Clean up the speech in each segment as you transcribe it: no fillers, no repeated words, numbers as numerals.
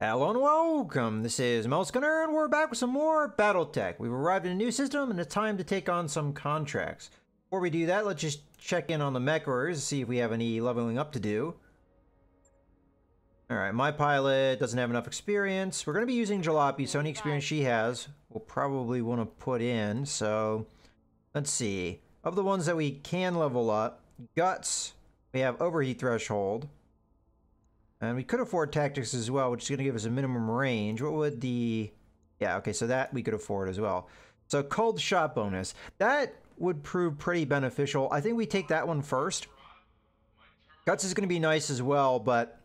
Hello and welcome, this is Mercenary and we're back with some more BattleTech. We've arrived in a new system and it's time to take on some contracts. Before we do that, let's just check in on the mech orders to see if we have any leveling up to do. Alright, my pilot doesn't have enough experience. We're going to be using Jalopy, so any experience she has, we'll probably want to put in. So, let's see. Of the ones that we can level up, Guts, we have Overheat Threshold. And we could afford Tactics as well, which is going to give us a minimum range. What would the... Yeah, okay, so that we could afford as well. So Cold Shot bonus. That would prove pretty beneficial. I think we take that one first. Guts is going to be nice as well, but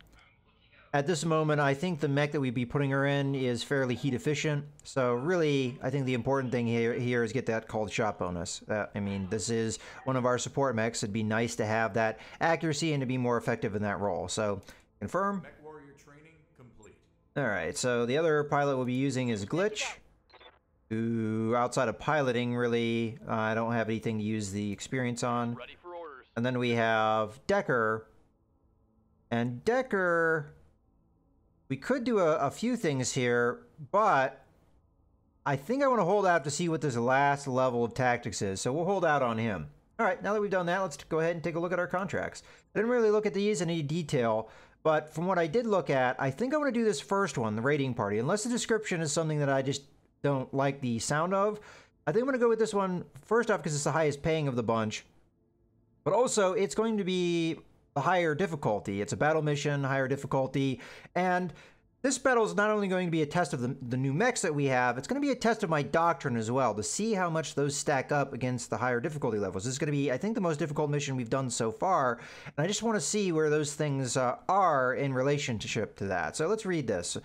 at this moment, I think the mech that we'd be putting her in is fairly heat efficient. So really, I think the important thing here is get that Cold Shot bonus. I mean, this is one of our support mechs. It'd be nice to have that accuracy and to be more effective in that role. So... Confirm. Mech warrior training complete. Alright, so the other pilot we'll be using is Glitch. Who, outside of piloting, really, I don't have anything to use the experience on. Ready for orders. And then we have Decker. And Decker, we could do a few things here, but I think I want to hold out to see what this last level of tactics is. So we'll hold out on him. Alright, now that we've done that, let's go ahead and take a look at our contracts. I didn't really look at these in any detail. But from what I did look at, I think I want to do this first one, the raiding party. Unless the description is something that I just don't like the sound of, I think I'm going to go with this one first off because it's the highest paying of the bunch. But also, it's going to be a higher difficulty. It's a battle mission, higher difficulty. And this battle is not only going to be a test of the new mechs that we have, it's going to be a test of my doctrine as well, to see how much those stack up against the higher difficulty levels. This is going to be, I think, the most difficult mission we've done so far, and I just want to see where those things are in relationship to that. So let's read this.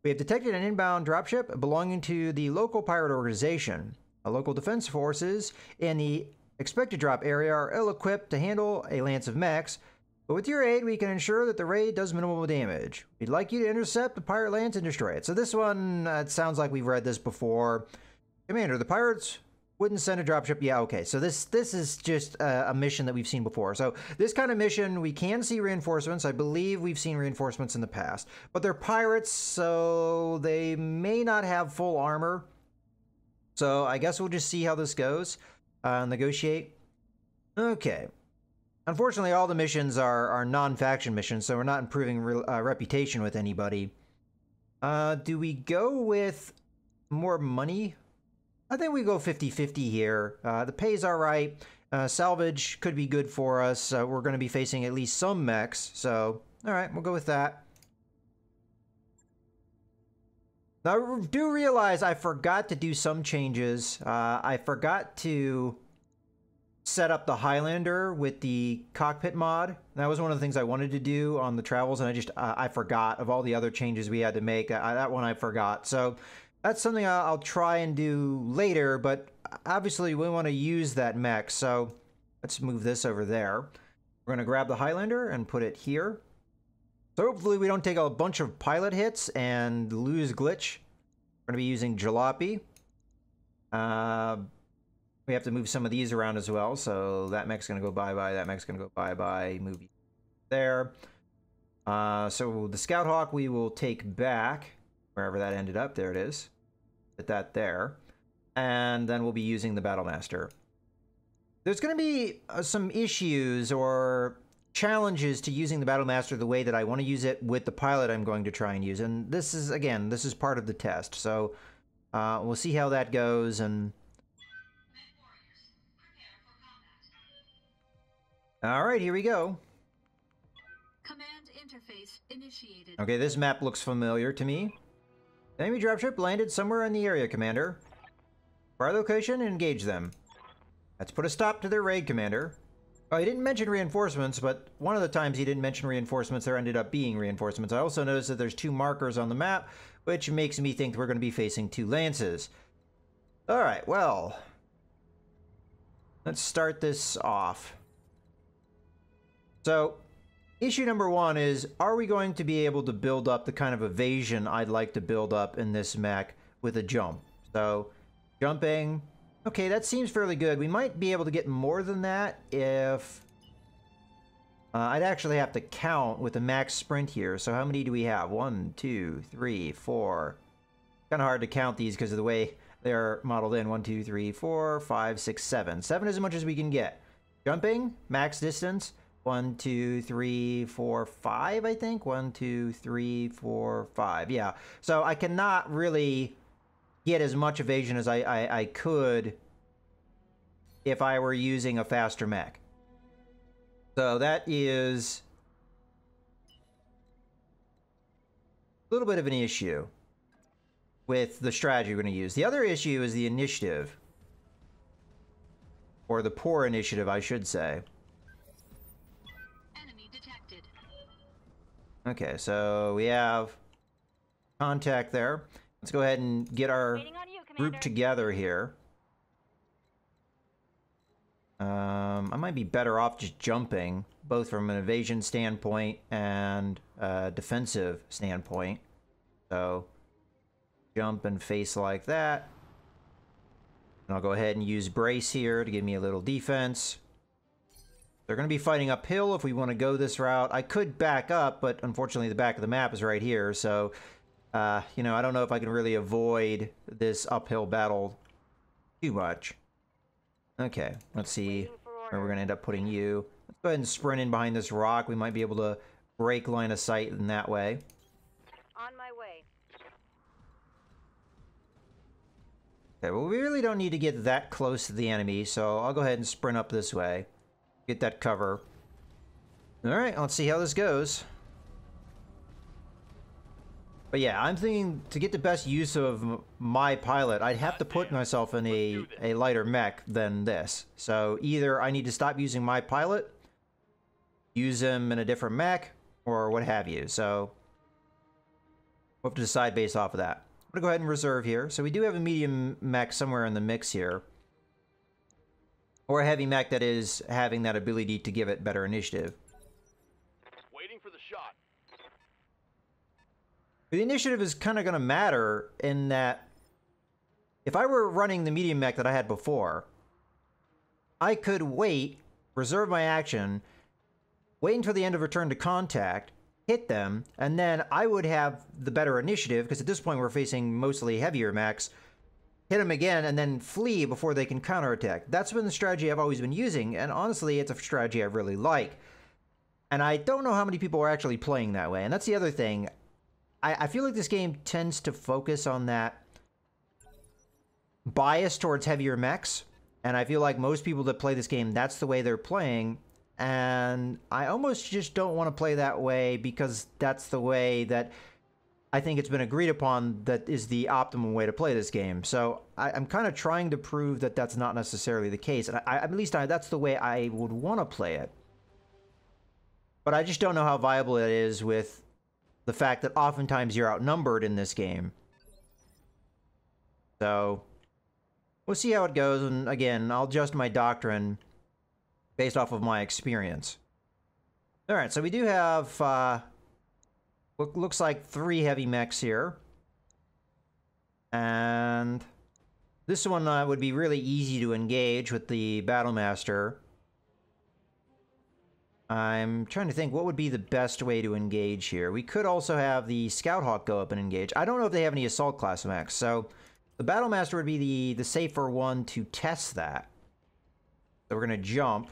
We have detected an inbound dropship belonging to the local pirate organization. Local defense forces in the expected drop area are ill-equipped to handle a lance of mechs, but with your aid, we can ensure that the raid does minimal damage. We'd like you to intercept the pirate lance and destroy it. So this one, it sounds like we've read this before. Commander, the pirates wouldn't send a dropship. Yeah, okay. So this is just a mission that we've seen before. So this kind of mission, we can see reinforcements. I believe we've seen reinforcements in the past. But they're pirates, so they may not have full armor. So I guess we'll just see how this goes. Negotiate. Okay. Unfortunately, all the missions are non-faction missions, so we're not improving reputation with anybody. Do we go with more money? I think we go 50-50 here. The pay's alright. Salvage could be good for us. We're going to be facing at least some mechs, so alright, we'll go with that. Now, I do realize I forgot to do some changes. I forgot to set up the Highlander with the cockpit mod. That was one of the things I wanted to do on the travels, and I just I forgot of all the other changes we had to make. That one I forgot. So that's something I'll try and do later, but obviously we want to use that mech, so let's move this over there. We're going to grab the Highlander and put it here. So hopefully we don't take a bunch of pilot hits and lose Glitch. We're going to be using Jalopy. We have to move some of these around as well, so that mech's going to go bye-bye, that mech's going to go bye-bye, move there. So the Scout Hawk we will take back, wherever that ended up, there it is. Put that there. And then we'll be using the Battlemaster. There's going to be some issues or challenges to using the Battlemaster the way that I want to use it with the pilot I'm going to try and use. And this is, again, this is part of the test, so we'll see how that goes. And all right, here we go. Command interface initiated. Okay, this map looks familiar to me. Enemy dropship landed somewhere in the area, Commander. Fire location and engage them. Let's put a stop to their raid, Commander. Oh, he didn't mention reinforcements, but one of the times he didn't mention reinforcements, there ended up being reinforcements. I also noticed that there's 2 markers on the map, which makes me think we're going to be facing 2 lances. All right, well, let's start this off. So, issue number 1 is, are we going to be able to build up the kind of evasion I'd like to build up in this mech with a jump? So, jumping. Okay, that seems fairly good. We might be able to get more than that if I'd actually have to count with the max sprint here. So how many do we have? 1, 2, 3, 4. Kind of hard to count these because of the way they're modeled in. 1, 2, 3, 4, 5, 6, 7. 7 is as much as we can get. Jumping, max distance. 1, 2, 3, 4, 5, I think. 1, 2, 3, 4, 5. Yeah. So I cannot really get as much evasion as I could if I were using a faster mech. So that is a little bit of an issue with the strategy we're going to use. The other issue is the initiative. Or the poor initiative, I should say. Enemy detected. Okay, so we have contact there. Let's go ahead and get our group together here. I might be better off just jumping, both from an evasion standpoint and a defensive standpoint. So, jump and face like that. And I'll go ahead and use brace here to give me a little defense. They're going to be fighting uphill if we want to go this route. I could back up, but unfortunately the back of the map is right here. So, you know, I don't know if I can really avoid this uphill battle too much. Okay, let's see where we're going to end up putting you. Let's go ahead and sprint in behind this rock. We might be able to break line of sight in that way. On my way. Okay, well, we really don't need to get that close to the enemy, so I'll go ahead and sprint up this way. Get that cover. Alright, let's see how this goes. But yeah, I'm thinking to get the best use of my pilot, I'd have to put myself in a lighter mech than this. So either I need to stop using my pilot, use him in a different mech, or what have you. So we'll have to decide based off of that. I'm going to go ahead and reserve here. So we do have a medium mech somewhere in the mix here. Or a heavy mech that is having that ability to give it better initiative. Waiting for the shot. The initiative is kind of going to matter in that if I were running the medium mech that I had before, I could wait, reserve my action, wait until the end of return to contact, hit them, and then I would have the better initiative, because at this point we're facing mostly heavier mechs, hit them again, and then flee before they can counterattack. That's been the strategy I've always been using, and honestly, it's a strategy I really like. And I don't know how many people are actually playing that way, and that's the other thing. I feel like this game tends to focus on that bias towards heavier mechs, and I feel like most people that play this game, that's the way they're playing, and I almost just don't want to play that way because that's the way that I think it's been agreed upon that is the optimum way to play this game. So I'm kind of trying to prove that that's not necessarily the case, and at least that's the way I would want to play it. But I just don't know how viable it is with the fact that oftentimes you're outnumbered in this game. So we'll see how it goes, and again, I'll adjust my doctrine based off of my experience. Alright, so we do have, looks like 3 heavy mechs here. And this one would be really easy to engage with the Battlemaster. I'm trying to think what would be the best way to engage here. We could also have the Scout Hawk go up and engage. I don't know if they have any assault class mechs, so the Battlemaster would be the safer one to test that. So we're going to jump,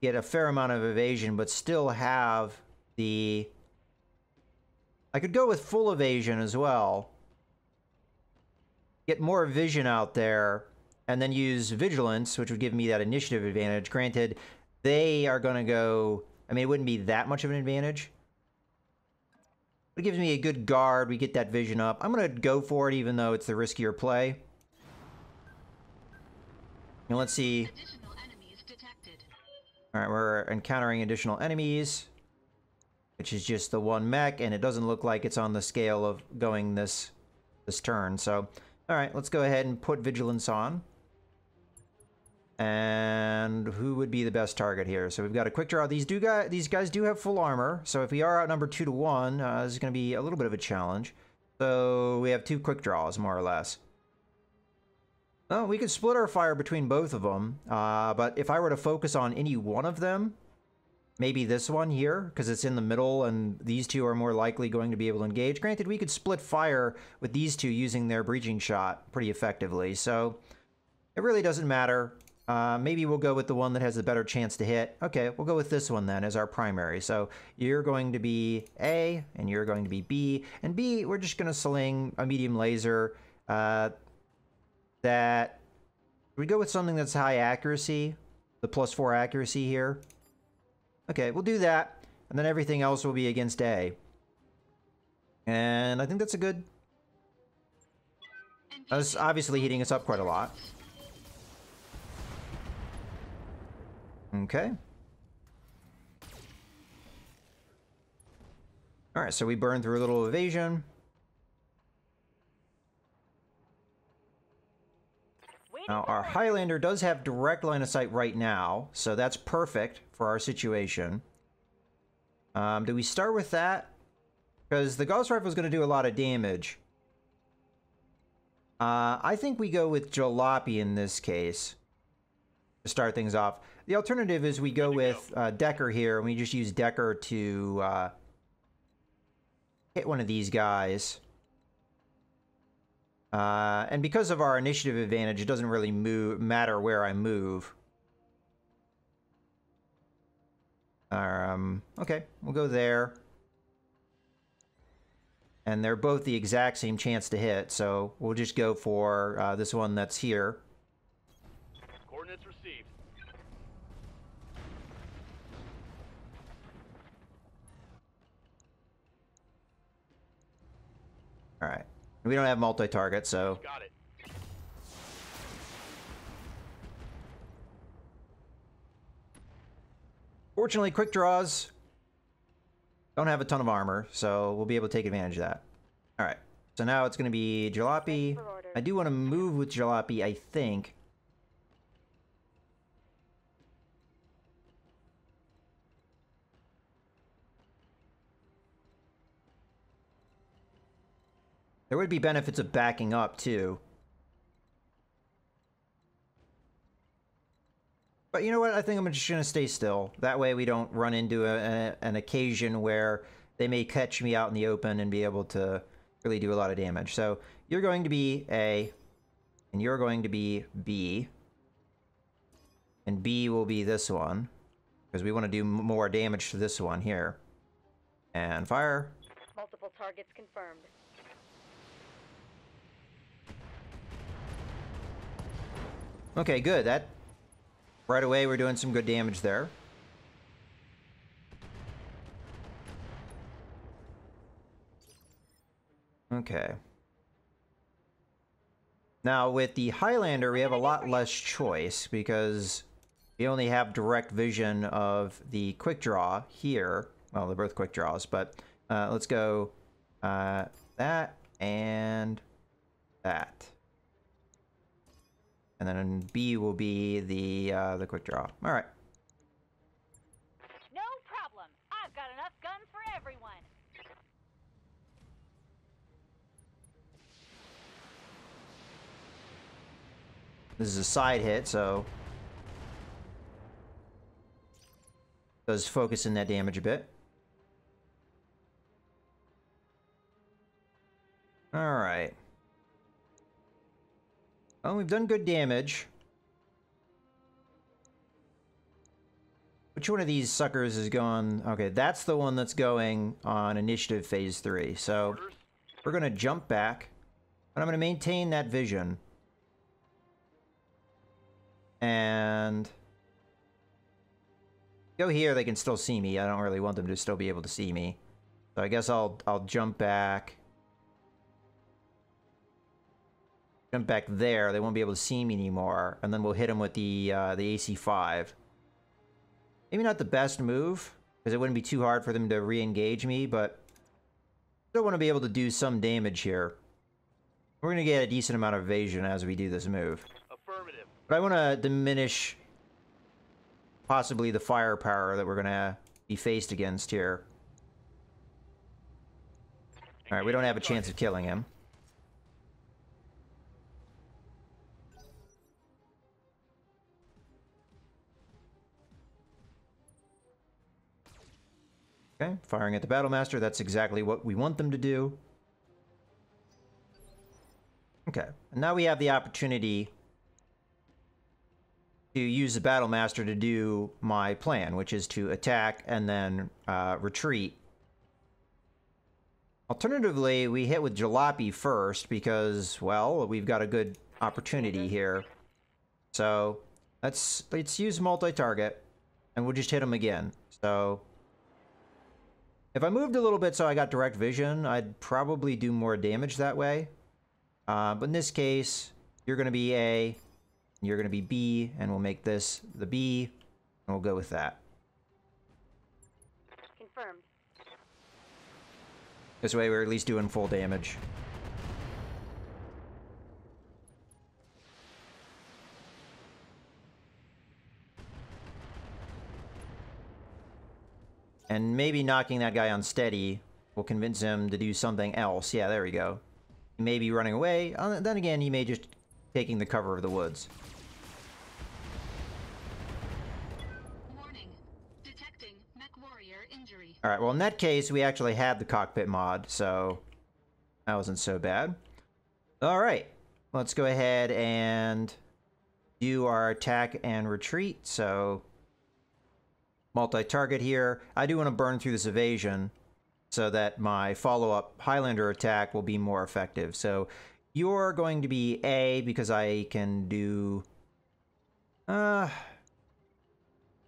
get a fair amount of evasion, but still have the... I could go with full evasion as well. Get more vision out there, and then use Vigilance, which would give me that initiative advantage. Granted, they are going to go... I mean, it wouldn't be that much of an advantage. But it gives me a good guard. We get that vision up. I'm going to go for it, even though it's the riskier play. And let's see. Additional enemies detected. Alright, we're encountering additional enemies, which is just the 1 mech, and it doesn't look like it's on the scale of going this turn. So, alright, let's go ahead and put Vigilance on. And who would be the best target here? So we've got a quick draw. These guys do have full armor, so if we are outnumbered 2 to 1, this is going to be a little bit of a challenge. So we have 2 quick draws, more or less. Well, we could split our fire between both of them, but if I were to focus on any one of them, maybe this one here, because it's in the middle and these two are more likely going to be able to engage. Granted, we could split fire with these two using their breaching shot pretty effectively, so it really doesn't matter. Maybe we'll go with the one that has a better chance to hit. Okay, we'll go with this one then as our primary. So you're going to be A, and you're going to be B. And B, we're just going to sling a medium laser that... We go with something that's high accuracy, the +4 accuracy here. Okay, we'll do that, and then everything else will be against A. And I think that's a good... That's obviously heating us up quite a lot. Okay. Alright, so we burn through a little evasion. Now, our Highlander does have direct line of sight right now, so that's perfect for our situation. Do we start with that? Because the Gauss Rifle is going to do a lot of damage. I think we go with Jalopy in this case to start things off. The alternative is we go with Decker here, and we just use Decker to hit one of these guys. And because of our initiative advantage, it doesn't really matter where I move. Okay, we'll go there. And they're both the exact same chance to hit, so we'll just go for this one that's here. Coordinates received. Alright. We don't have multi-target, so... Got it. Fortunately, quick draws don't have a ton of armor, so we'll be able to take advantage of that. Alright, so now it's going to be Jalopy. I do want to move with Jalopy, I think. There would be benefits of backing up, too. But you know what? I think I'm just going to stay still. That way we don't run into an occasion where they may catch me out in the open and be able to really do a lot of damage. So you're going to be A, and you're going to be B. And B will be this one, because we want to do more damage to this one here. And fire. Multiple targets confirmed. Okay, good. That right away we're doing some good damage there. Okay. Now with the Highlander, we have a lot less choice because we only have direct vision of the quick draw here. Well, they're both quick draws, but let's go that and that. And then B will be the quick draw. All right. No problem. I've got enough guns for everyone. This is a side hit, so does focus in that damage a bit. All right. Well, we've done good damage. Which one of these suckers is going... Okay, that's the one that's going on initiative phase 3. So we're going to jump back, but I'm going to maintain that vision. And go here, they can still see me. I don't really want them to still be able to see me. So I guess I'll jump back. Jump back there, they won't be able to see me anymore, and then we'll hit them with the AC-5. Maybe not the best move, because it wouldn't be too hard for them to re-engage me, but still want to be able to do some damage here. We're going to get a decent amount of evasion as we do this move. Affirmative. But I want to diminish possibly the firepower that we're going to be faced against here. Alright, we don't have a chance of killing him. firing at the Battlemaster. That's exactly what we want them to do. Okay, and now we have the opportunity to use the Battlemaster to do my plan, which is to attack and then retreat. Alternatively, we hit with Jalopy first because, well, we've got a good opportunity here. So let's use multi-target, and we'll just hit him again. So if I moved a little bit so I got direct vision, I'd probably do more damage that way. But in this case, you're going to be A, you're going to be B, and we'll make this the B, and we'll go with that. Confirmed. This way we're at least doing full damage. And maybe knocking that guy unsteady will convince him to do something else. Yeah, there we go. He may be running away. Then again, he may just taking the cover of the woods. Warning. Detecting mech warrior injury. Alright, well in that case, we actually had the cockpit mod, so that wasn't so bad. Alright, let's go ahead and do our attack and retreat. So, multi-target here. I do want to burn through this evasion so that my follow-up Highlander attack will be more effective. So, you're going to be A because I can do... I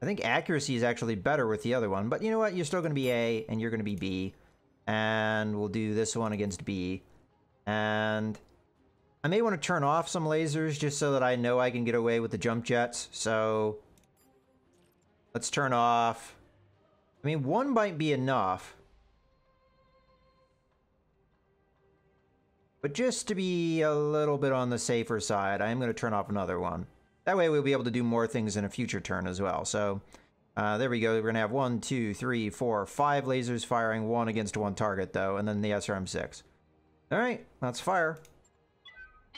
think accuracy is actually better with the other one. But you know what? You're still going to be A, and you're going to be B. And we'll do this one against B. And I may want to turn off some lasers just so that I know I can get away with the jump jets. So let's turn off... I mean, one might be enough. But just to be a little bit on the safer side, I am going to turn off another one. That way we'll be able to do more things in a future turn as well. So, there we go. We're going to have 1, 2, 3, 4, 5 lasers firing, one against one target, though, and then the SRM-6. Alright, let's fire.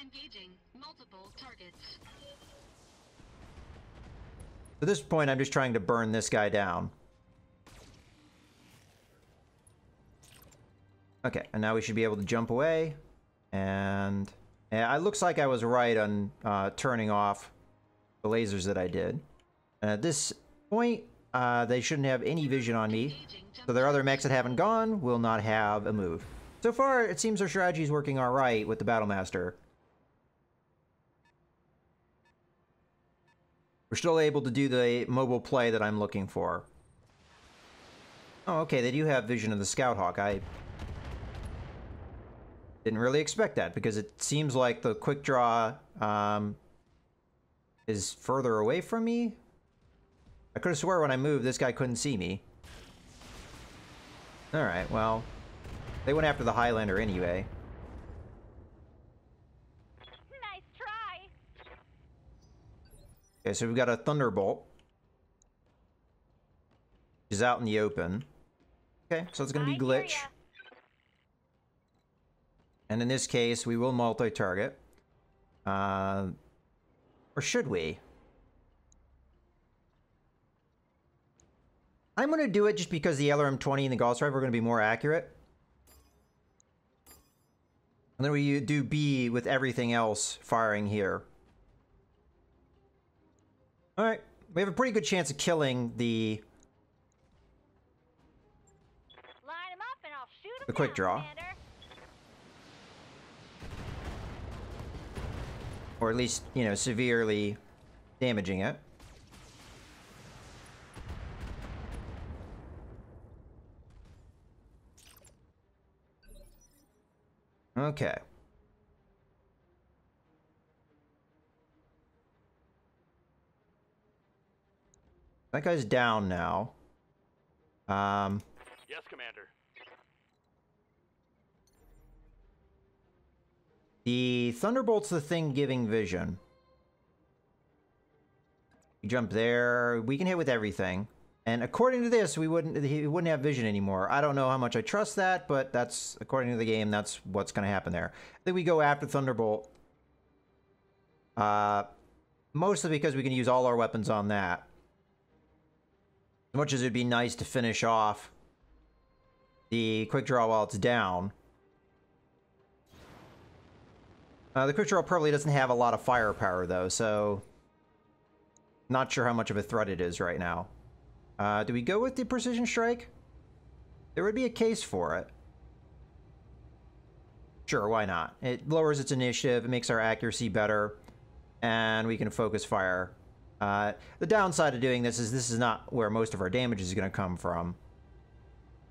Engaging multiple targets. At this point, I'm just trying to burn this guy down. Okay, and now we should be able to jump away. And yeah, it looks like I was right on turning off the lasers that I did. And at this point, they shouldn't have any vision on me. So their other mechs that haven't gone will not have a move. So far, it seems our strategy is working alright with the Battlemaster. We're still able to do the mobile play that I'm looking for. Oh, okay, they do have vision of the Scout Hawk. I didn't really expect that, because it seems like the quick draw is further away from me. I could have swore when I moved, this guy couldn't see me. Alright, well, they went after the Highlander anyway. Nice try. Okay, so we've got a Thunderbolt. Which is out in the open. Okay, so it's going to be I hear glitch. ya. And in this case, we will multi-target. Or should we? I'm going to do it just because the LRM-20 and the Gauss Rifle are going to be more accurate. And then we do B with everything else firing here. Alright, we have a pretty good chance of killing the Line 'em up and I'll shoot 'em The quick down, draw. Commander. or at least, you know, severely damaging it. Okay. That guy's down now. Yes, Commander. The Thunderbolt's the thing giving vision. You jump there, we can hit with everything. And according to this, he wouldn't have vision anymore. I don't know how much I trust that, but that's, according to the game, that's what's going to happen there. I think we go after Thunderbolt. Mostly because we can use all our weapons on that. As much as it'd be nice to finish off the quick draw while it's down. The quick draw probably doesn't have a lot of firepower though, so not sure how much of a threat it is right now. Do we go with the precision strike? There would be a case for it. Sure, why not? It lowers its initiative, it makes our accuracy better, and we can focus fire. The downside of doing this is not where most of our damage is going to come from.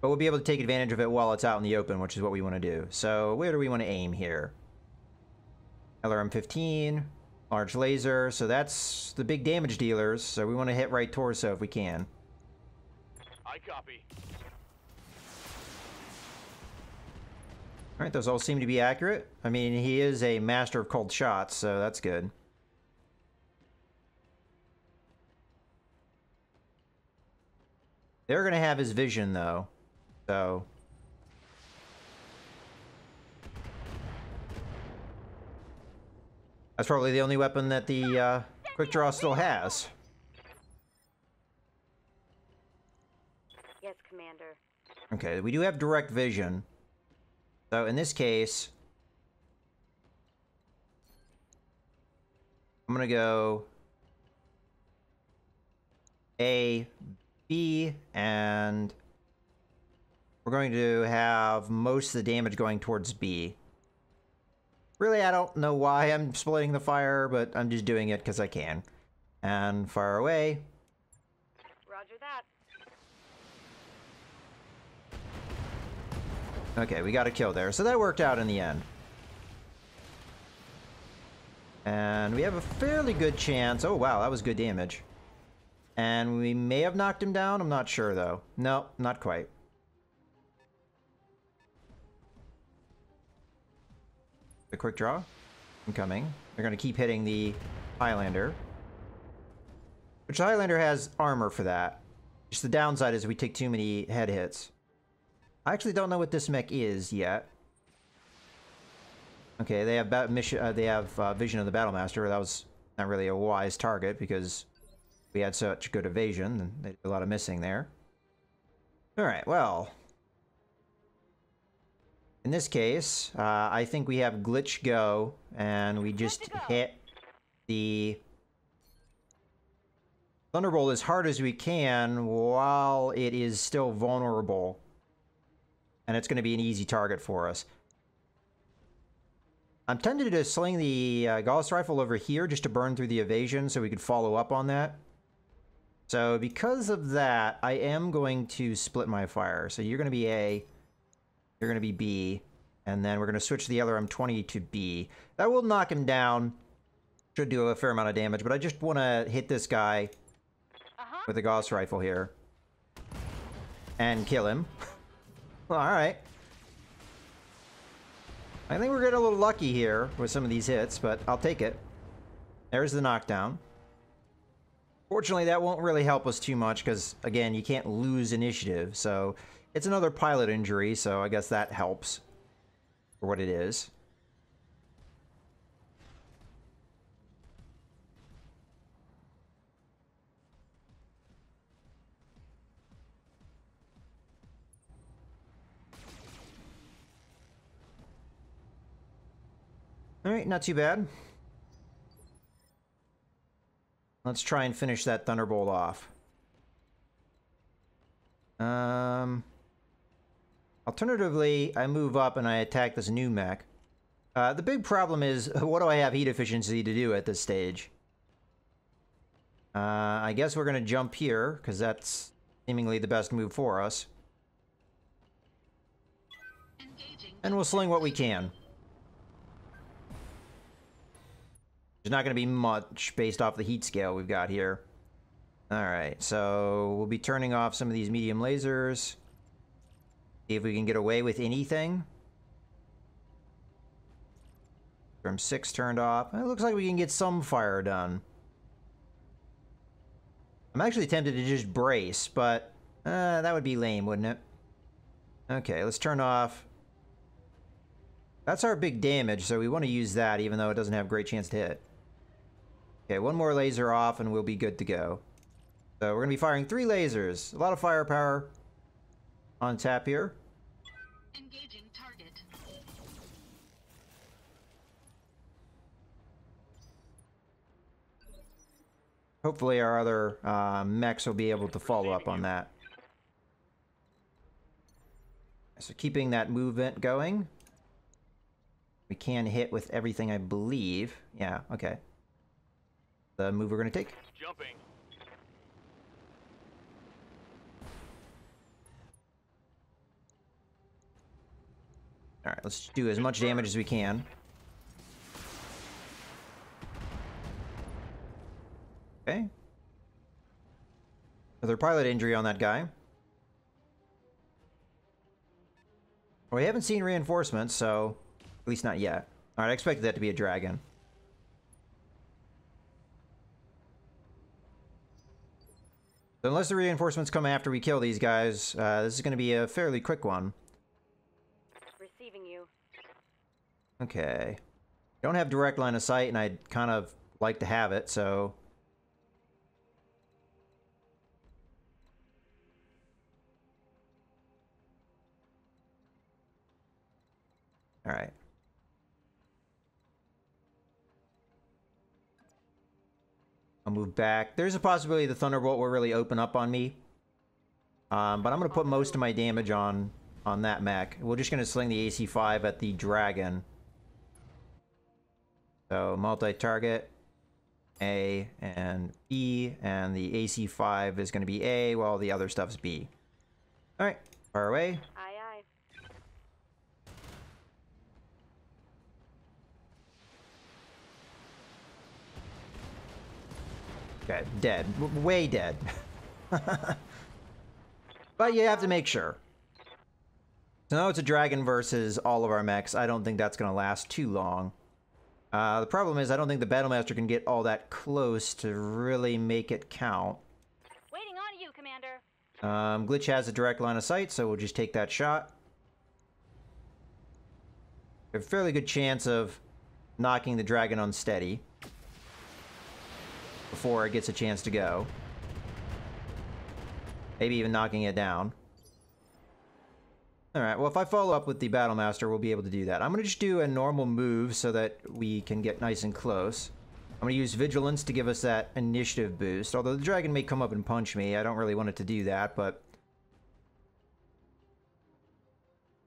But we'll be able to take advantage of it while it's out in the open, which is what we want to do. So where do we want to aim here? LRM-15, large laser, so that's the big damage dealers, so we want to hit right torso if we can. I copy. Alright, those all seem to be accurate. I mean, he is a master of cold shots, so that's good. They're going to have his vision, though, so... That's probably the only weapon that the quick draw still has. Yes, Commander. Okay, we do have direct vision. So in this case, I'm gonna go A, B, and we're going to have most of the damage going towards B. Really, I don't know why I'm splitting the fire, but I'm just doing it because I can. And fire away. Roger that. Okay, we got a kill there. So that worked out in the end. And we have a fairly good chance. Oh, wow, that was good damage. And we may have knocked him down. I'm not sure, though. No, not quite. The quick draw. I'm coming. They're going to keep hitting the Highlander. Which the Highlander has armor for that. Just the downside is we take too many head hits. I actually don't know what this mech is yet. Okay, they have vision of the Battlemaster. That was not really a wise target because we had such good evasion and they did a lot of missing there. Alright, well. In this case, I think we have glitch go, and we just hit the Thunderbolt as hard as we can while it is still vulnerable. And it's going to be an easy target for us. I'm tempted to sling the Gauss rifle over here just to burn through the evasion so we could follow up on that. So because of that, I am going to split my fire. So you're going to be A, you're going to be B, and then we're going to switch the LRM-20 to B. That will knock him down. Should do a fair amount of damage, but I just want to hit this guy with the Gauss rifle here. And kill him. Alright. I think we're getting a little lucky here with some of these hits, but I'll take it. There's the knockdown. Fortunately, that won't really help us too much because, again, you can't lose initiative. So it's another pilot injury, so I guess that helps for what it is. Alright, not too bad. Let's try and finish that Thunderbolt off. Alternatively, I move up and I attack this new mech. The big problem is, what do I have heat efficiency to do at this stage? I guess we're going to jump here, because that's seemingly the best move for us. And we'll sling what we can. There's not going to be much based off the heat scale we've got here. Alright, so we'll be turning off some of these medium lasers. See if we can get away with anything. From 6 turned off. It looks like we can get some fire done. I'm actually tempted to just brace, but that would be lame, wouldn't it? Okay, let's turn off. That's our big damage, so we want to use that even though it doesn't have a great chance to hit. Okay, one more laser off and we'll be good to go. So we're going to be firing 3 lasers. A lot of firepower on tap here. Engaging target. Hopefully our other mechs will be able to follow up on that. So keeping that movement going. We can hit with everything, I believe. Yeah, okay. The move we're going to take. Jumping. Alright, let's do as much damage as we can. Okay. Another pilot injury on that guy. Well, we haven't seen reinforcements, so... At least not yet. Alright, I expected that to be a dragon. So unless the reinforcements come after we kill these guys, this is going to be a fairly quick one. Receiving you. Okay. Don't have direct line of sight, and I'd kind of like to have it, so... Alright. I'll move back. There's a possibility the Thunderbolt will really open up on me. But I'm going to put most of my damage on that mech. We're just going to sling the AC-5 at the dragon. So, multi-target. A and B. And the AC-5 is going to be A, while the other stuff's B. Alright, fire away. Aye, aye. Okay, dead. Way dead. But you have to make sure. So now it's a dragon versus all of our mechs. I don't think that's going to last too long. The problem is I don't think the Battlemaster can get all that close to really make it count. Waiting on you, Commander. Glitch has a direct line of sight, so we'll just take that shot. We have a fairly good chance of knocking the dragon unsteady before it gets a chance to go. Maybe even knocking it down. Alright, well if I follow up with the Battlemaster, we'll be able to do that. I'm going to just do a normal move so that we can get nice and close. I'm going to use Vigilance to give us that initiative boost. Although the dragon may come up and punch me. I don't really want it to do that, but...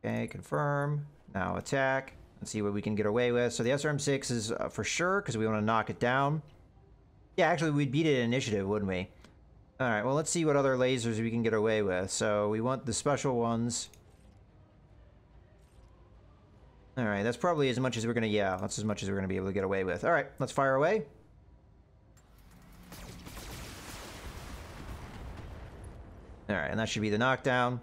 Okay, confirm. Now attack. Let's see what we can get away with. So the SRM-6 is for sure, because we want to knock it down. Yeah, actually we'd beat it in initiative, wouldn't we? Alright, well let's see what other lasers we can get away with. So we want the special ones. Alright, that's probably as much as we're gonna... Yeah, that's as much as we're gonna be able to get away with. Alright, let's fire away. Alright, and that should be the knockdown.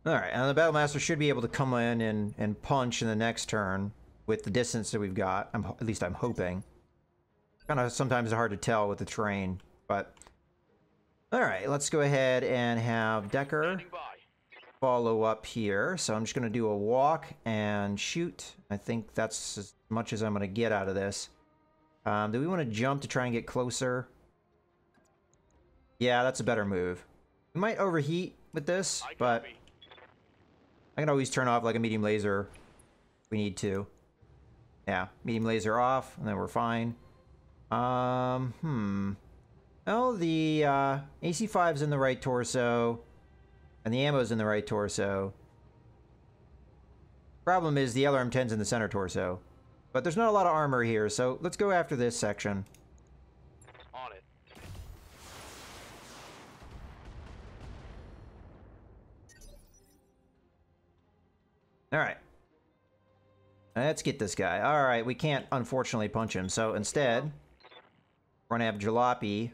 Alright, and the Battlemaster should be able to come in and punch in the next turn with the distance that we've got. At least I'm hoping. Kind of sometimes hard to tell with the terrain, but... Alright, let's go ahead and have Decker follow up here. So I'm just going to do a walk and shoot. I think that's as much as I'm going to get out of this. Do we want to jump to try and get closer? Yeah, that's a better move. We might overheat with this, but I can always turn off like a medium laser if we need to. Yeah, medium laser off, and then we're fine. Oh, the AC-5's in the right torso, and the ammo's in the right torso. Problem is the LRM-10's in the center torso. But there's not a lot of armor here, so let's go after this section. On it. Alright. Let's get this guy. Alright, we can't unfortunately punch him, so instead... we're gonna have Jalopy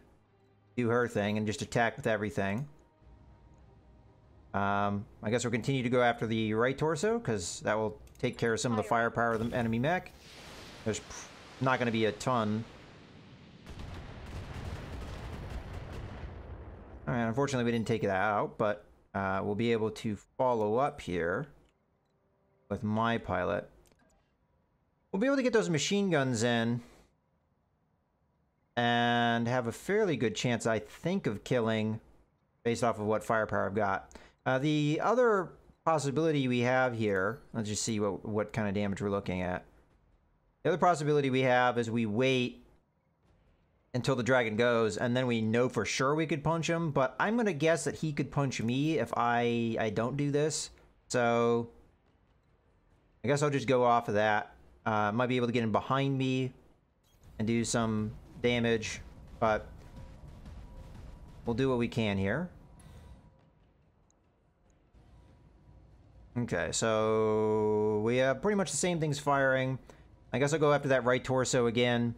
do her thing and just attack with everything. I guess we'll continue to go after the right torso, because that will take care of some of the firepower of the enemy mech. There's not going to be a ton. Alright, unfortunately we didn't take it out, but we'll be able to follow up here with my pilot. We'll be able to get those machine guns in and have a fairly good chance, I think, of killing based off of what firepower I've got. The other possibility we have here, let's just see what kind of damage we're looking at. The other possibility we have is we wait until the dragon goes, and then we know for sure we could punch him, but I'm gonna guess that he could punch me if I don't do this. So I guess I'll just go off of that. Might be able to get in behind me and do some damage, but we'll do what we can here. Okay, so we have pretty much the same things firing. I guess I'll go after that right torso again.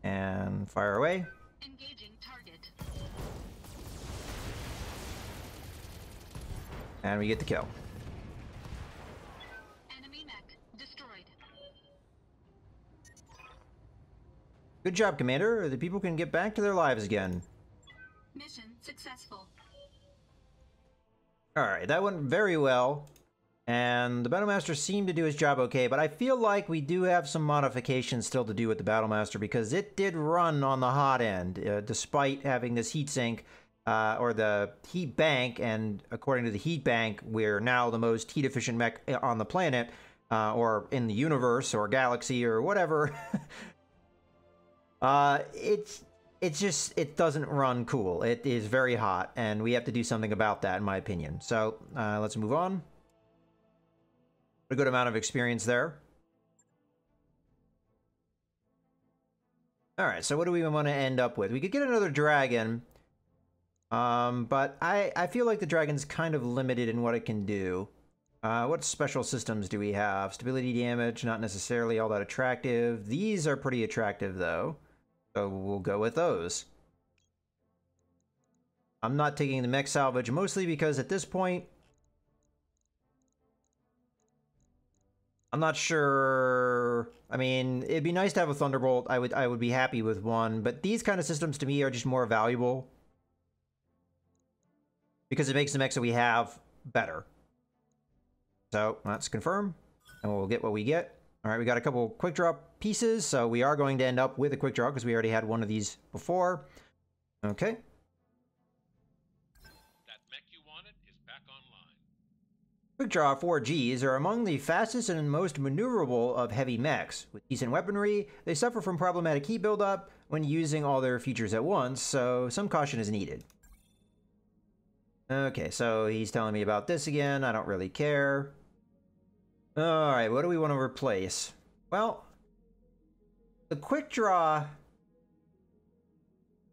And fire away. Engaging target. And we get the kill. Enemy mech destroyed. Good job, Commander. The people can get back to their lives again. Mission successful. Alright, that went very well. And the Battlemaster seemed to do his job okay, but I feel like we do have some modifications still to do with the Battlemaster because it did run on the hot end, despite having this heatsink, or the heat bank, and according to the heat bank, we're now the most heat-efficient mech on the planet, or in the universe, or galaxy, or whatever. It doesn't run cool. It is very hot, and we have to do something about that, in my opinion. So, let's move on. A good amount of experience there. Alright, so what do we want to end up with? We could get another dragon, but I feel like the dragon's kind of limited in what it can do. What special systems do we have? Stability damage, not necessarily all that attractive. These are pretty attractive, though. So we'll go with those. I'm not taking the mech salvage, mostly because at this point, I'm not sure. I mean, it'd be nice to have a Thunderbolt. I would be happy with one, but these kind of systems to me are just more valuable because it makes the mechs that we have better. So let's confirm, and we'll get what we get. All right, we got a couple quick draw pieces, so we are going to end up with a quick draw because we already had one of these before. Okay. That mech you wanted is back online. Quick Draw 4Gs are among the fastest and most maneuverable of heavy mechs. With decent weaponry, they suffer from problematic heat buildup when using all their features at once, so some caution is needed. Okay, so he's telling me about this again. I don't really care. Alright, what do we want to replace? Well, the Quick Draw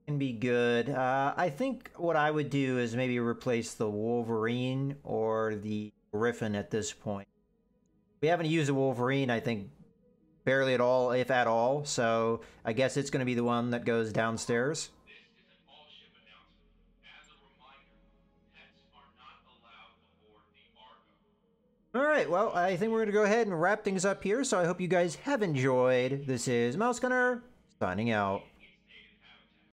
can be good. I think what I would do is maybe replace the Wolverine or the Griffin at this point. We haven't used the Wolverine, I think, barely at all, if at all, so I guess it's going to be the one that goes downstairs. This is an all-ship announcement. As a reminder, pets are not allowed aboard the Argo. Alright, well, I think we're going to go ahead and wrap things up here, so I hope you guys have enjoyed. This is Mouse Gunner, signing out.